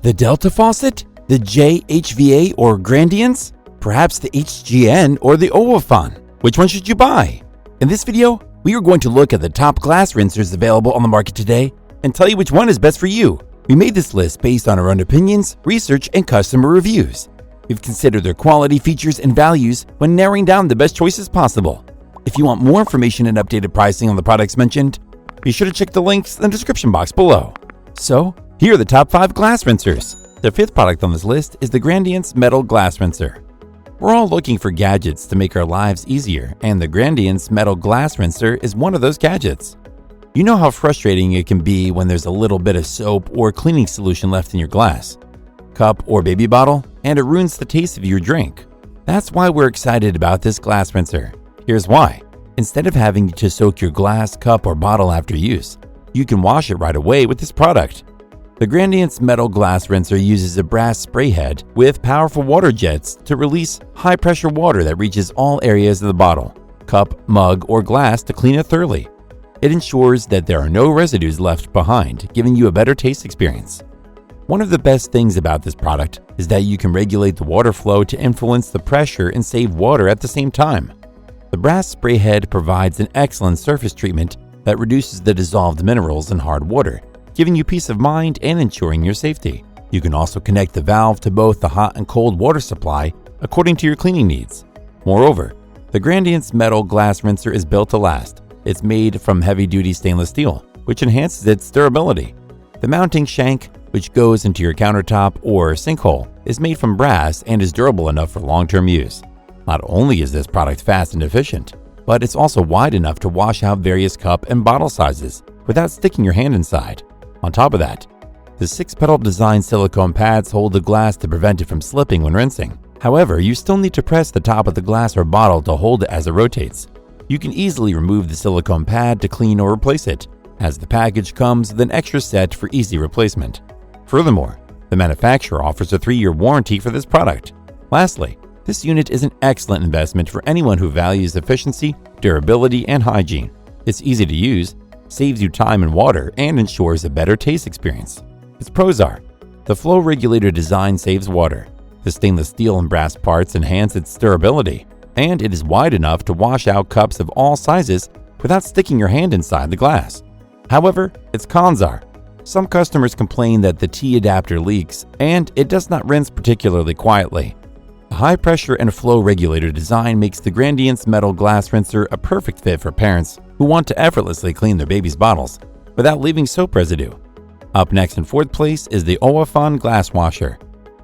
The Delta faucet? The J-HVA or Grandiance? Perhaps the HGN or the Owofan? Which one should you buy? In this video, we are going to look at the top glass rinsers available on the market today and tell you which one is best for you. We made this list based on our own opinions, research, and customer reviews. We've considered their quality, features, and values when narrowing down the best choices possible. If you want more information and updated pricing on the products mentioned, be sure to check the links in the description box below. So, here are the top 5 glass rinsers. The 5th product on this list is the Grandiance Metal Glass Rinser. We're all looking for gadgets to make our lives easier, and the Grandiance Metal Glass Rinser is one of those gadgets. You know how frustrating it can be when there's a little bit of soap or cleaning solution left in your glass, cup, or baby bottle, and it ruins the taste of your drink. That's why we're excited about this glass rinser. Here's why. Instead of having to soak your glass, cup, or bottle after use, you can wash it right away with this product. The Grandiance Metal Glass Rinser uses a brass spray head with powerful water jets to release high-pressure water that reaches all areas of the bottle, cup, mug, or glass to clean it thoroughly. It ensures that there are no residues left behind, giving you a better taste experience. One of the best things about this product is that you can regulate the water flow to influence the pressure and save water at the same time. The brass spray head provides an excellent surface treatment that reduces the dissolved minerals in hard water, giving you peace of mind and ensuring your safety. You can also connect the valve to both the hot and cold water supply according to your cleaning needs. Moreover, the Grandiance Metal Glass Rinser is built to last. It's made from heavy-duty stainless steel, which enhances its durability. The mounting shank, which goes into your countertop or sinkhole, is made from brass and is durable enough for long-term use. Not only is this product fast and efficient, but it's also wide enough to wash out various cup and bottle sizes without sticking your hand inside. On top of that, the 6-petal design silicone pads hold the glass to prevent it from slipping when rinsing. However, you still need to press the top of the glass or bottle to hold it as it rotates. You can easily remove the silicone pad to clean or replace it, as the package comes with an extra set for easy replacement. Furthermore, the manufacturer offers a 3-year warranty for this product. Lastly, this unit is an excellent investment for anyone who values efficiency, durability, and hygiene. It's easy to use, saves you time and water, and ensures a better taste experience. Its pros are: the flow regulator design saves water, the stainless steel and brass parts enhance its durability, and it is wide enough to wash out cups of all sizes without sticking your hand inside the glass. However, its cons are: some customers complain that the T-adapter leaks, and it does not rinse particularly quietly. The high pressure and flow regulator design makes the Grandiance Metal Glass Rinser a perfect fit for parents who want to effortlessly clean their baby's bottles without leaving soap residue. Up next in 4th place is the Owofan Glass Washer.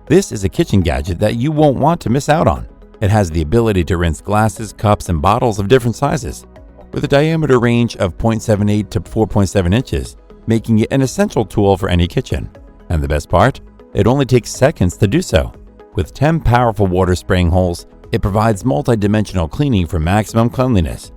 This is a kitchen gadget that you won't want to miss out on. It has the ability to rinse glasses, cups, and bottles of different sizes, with a diameter range of 0.78 to 4.7 inches, making it an essential tool for any kitchen. And the best part? It only takes seconds to do so. With 10 powerful water spraying holes, it provides multi-dimensional cleaning for maximum cleanliness.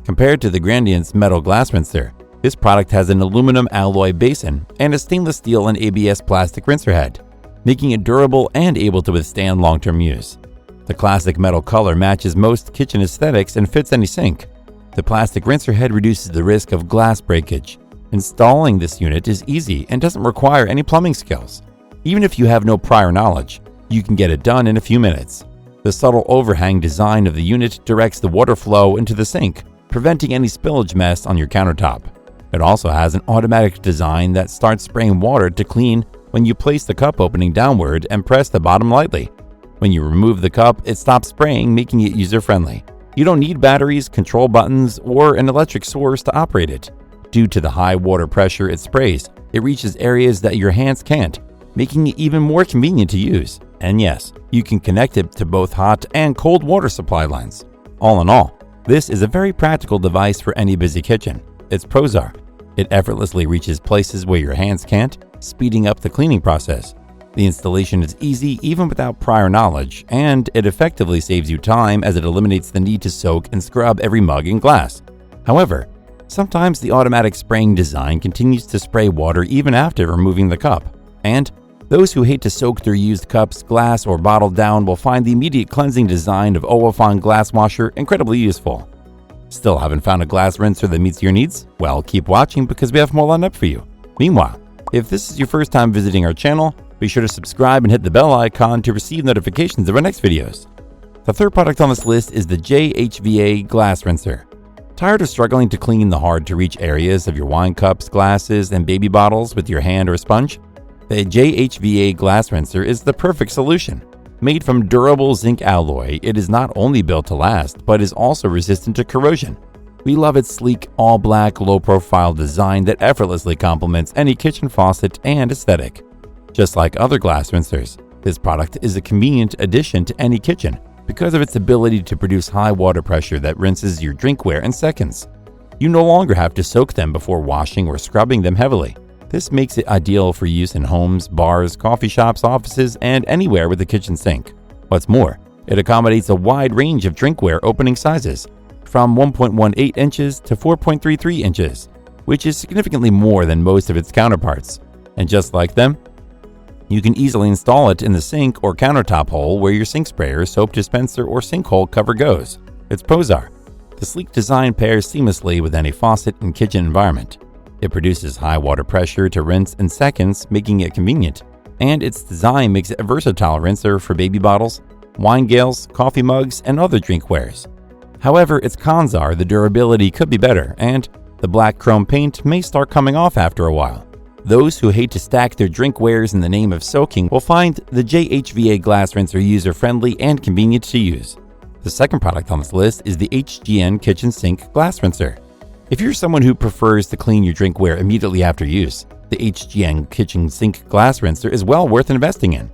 Compared to the Grandiance Metal Glass Rinser, this product has an aluminum alloy basin and a stainless steel and ABS plastic rinser head, making it durable and able to withstand long-term use. The classic metal color matches most kitchen aesthetics and fits any sink. The plastic rinser head reduces the risk of glass breakage. Installing this unit is easy and doesn't require any plumbing skills. Even if you have no prior knowledge, you can get it done in a few minutes. The subtle overhang design of the unit directs the water flow into the sink, preventing any spillage mess on your countertop. It also has an automatic design that starts spraying water to clean when you place the cup opening downward and press the bottom lightly. When you remove the cup, it stops spraying, making it user-friendly. You don't need batteries, control buttons, or an electric source to operate it. Due to the high water pressure it sprays, it reaches areas that your hands can't, making it even more convenient to use. And yes, you can connect it to both hot and cold water supply lines. All in all, this is a very practical device for any busy kitchen. Its pros are: it effortlessly reaches places where your hands can't, speeding up the cleaning process. The installation is easy even without prior knowledge, and it effectively saves you time as it eliminates the need to soak and scrub every mug and glass. However, sometimes the automatic spraying design continues to spray water even after removing the cup, and those who hate to soak their used cups, glass, or bottle down will find the immediate cleansing design of Owofan Glass Washer incredibly useful. Still haven't found a glass rinser that meets your needs? Well, keep watching because we have more lined up for you. Meanwhile, if this is your first time visiting our channel, Be sure to subscribe and hit the bell icon to receive notifications of our next videos. The third product on this list is the J-HVA glass rinser. Tired of struggling to clean the hard-to-reach areas of your wine cups, glasses, and baby bottles with your hand or sponge? The J-HVA glass rinser is the perfect solution. Made from durable zinc alloy, it is not only built to last, but is also resistant to corrosion. We love its sleek, all-black, low-profile design that effortlessly complements any kitchen faucet and aesthetic. Just like other glass rinsers, this product is a convenient addition to any kitchen because of its ability to produce high water pressure that rinses your drinkware in seconds. You no longer have to soak them before washing or scrubbing them heavily. This makes it ideal for use in homes, bars, coffee shops, offices, and anywhere with a kitchen sink. What's more, it accommodates a wide range of drinkware opening sizes, from 1.18 inches to 4.33 inches, which is significantly more than most of its counterparts. And just like them, you can easily install it in the sink or countertop hole where your sink sprayer, soap dispenser, or sinkhole cover goes. Its pros are: the sleek design pairs seamlessly with any faucet and kitchen environment. It produces high water pressure to rinse in seconds, making it convenient. And its design makes it a versatile rinser for baby bottles, wine gales, coffee mugs, and other drinkwares. However, its cons are the durability could be better, and the black chrome paint may start coming off after a while. Those who hate to stack their drinkwares in the name of soaking will find the J-HVA glass rinser user-friendly and convenient to use. The second product on this list is the HGN Kitchen Sink Glass Rinser. If you're someone who prefers to clean your drinkware immediately after use, the HGN Kitchen Sink Glass Rinser is well worth investing in.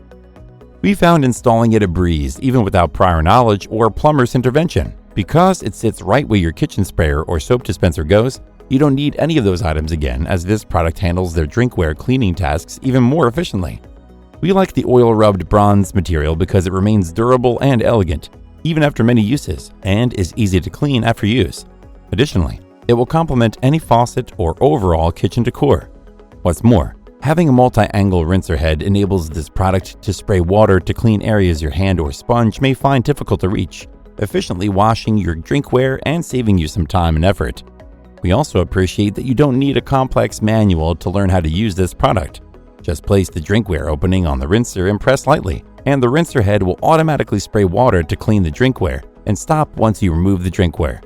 We found installing it a breeze even without prior knowledge or plumber's intervention. Because it sits right where your kitchen sprayer or soap dispenser goes, you don't need any of those items again, as this product handles their drinkware cleaning tasks even more efficiently. We like the oil-rubbed bronze material because it remains durable and elegant, even after many uses, and is easy to clean after use. Additionally, it will complement any faucet or overall kitchen decor. What's more, having a multi-angle rinser head enables this product to spray water to clean areas your hand or sponge may find difficult to reach, efficiently washing your drinkware and saving you some time and effort. We also appreciate that you don't need a complex manual to learn how to use this product. Just place the drinkware opening on the rinser and press lightly, and the rinser head will automatically spray water to clean the drinkware and stop once you remove the drinkware.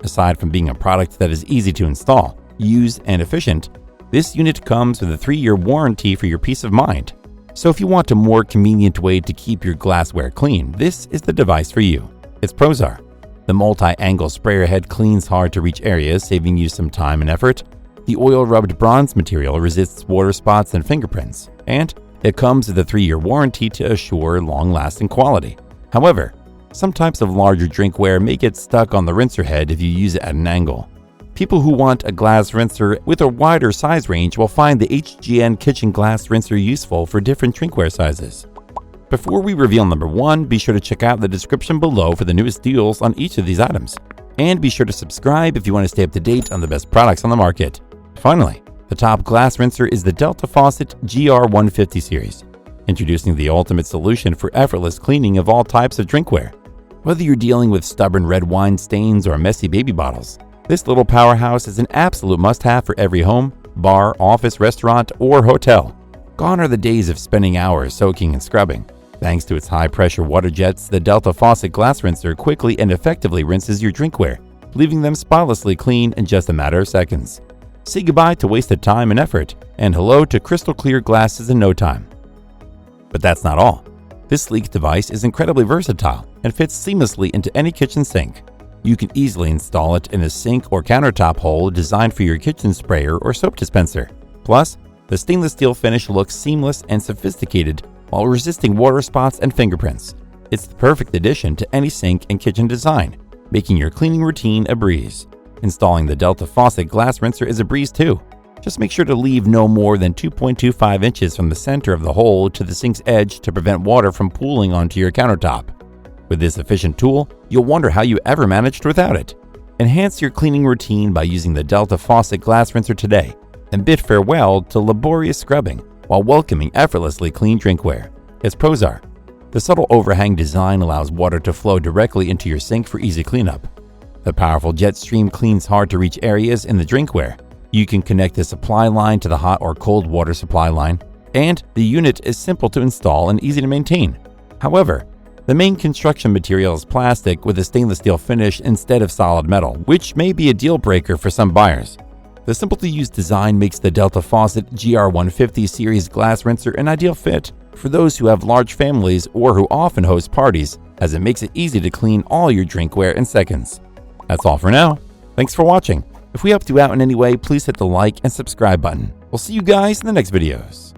Aside from being a product that is easy to install, use, and efficient, this unit comes with a 3-year warranty for your peace of mind. So if you want a more convenient way to keep your glassware clean, this is the device for you. Its pros are: the multi-angle sprayer head cleans hard-to-reach areas, saving you some time and effort. The oil-rubbed bronze material resists water spots and fingerprints. And it comes with a 3-year warranty to assure long-lasting quality. However, some types of larger drinkware may get stuck on the rinser head if you use it at an angle. People who want a glass rinser with a wider size range will find the HGN Kitchen Glass Rinser useful for different drinkware sizes. Before we reveal number 1, be sure to check out the description below for the newest deals on each of these items. And be sure to subscribe if you want to stay up to date on the best products on the market. Finally, the top glass rinser is the Delta Faucet GR150 series, introducing the ultimate solution for effortless cleaning of all types of drinkware. Whether you're dealing with stubborn red wine stains or messy baby bottles, this little powerhouse is an absolute must-have for every home, bar, office, restaurant, or hotel. Gone are the days of spending hours soaking and scrubbing. Thanks to its high-pressure water jets, the Delta Faucet Glass Rinser quickly and effectively rinses your drinkware, leaving them spotlessly clean in just a matter of seconds. Say goodbye to wasted time and effort, and hello to crystal-clear glasses in no time. But that's not all. This sleek device is incredibly versatile and fits seamlessly into any kitchen sink. You can easily install it in a sink or countertop hole designed for your kitchen sprayer or soap dispenser. Plus, the stainless steel finish looks seamless and sophisticated while resisting water spots and fingerprints. It's the perfect addition to any sink and kitchen design, making your cleaning routine a breeze. Installing the Delta Faucet Glass Rinser is a breeze too. Just make sure to leave no more than 2.25 inches from the center of the hole to the sink's edge to prevent water from pooling onto your countertop. With this efficient tool, you'll wonder how you ever managed without it. Enhance your cleaning routine by using the Delta Faucet Glass Rinser today and bid farewell to laborious scrubbing while welcoming effortlessly clean drinkware. Its pros are: the subtle overhang design allows water to flow directly into your sink for easy cleanup. The powerful jet stream cleans hard-to-reach areas in the drinkware. You can connect the supply line to the hot or cold water supply line. and the unit is simple to install and easy to maintain. However, the main construction material is plastic with a stainless steel finish instead of solid metal, which may be a deal breaker for some buyers. The simple-to-use design makes the Delta Faucet GR150 series glass rinser an ideal fit for those who have large families or who often host parties, as it makes it easy to clean all your drinkware in seconds. That's all for now. Thanks for watching. If we helped you out in any way, please hit the like and subscribe button. We'll see you guys in the next videos.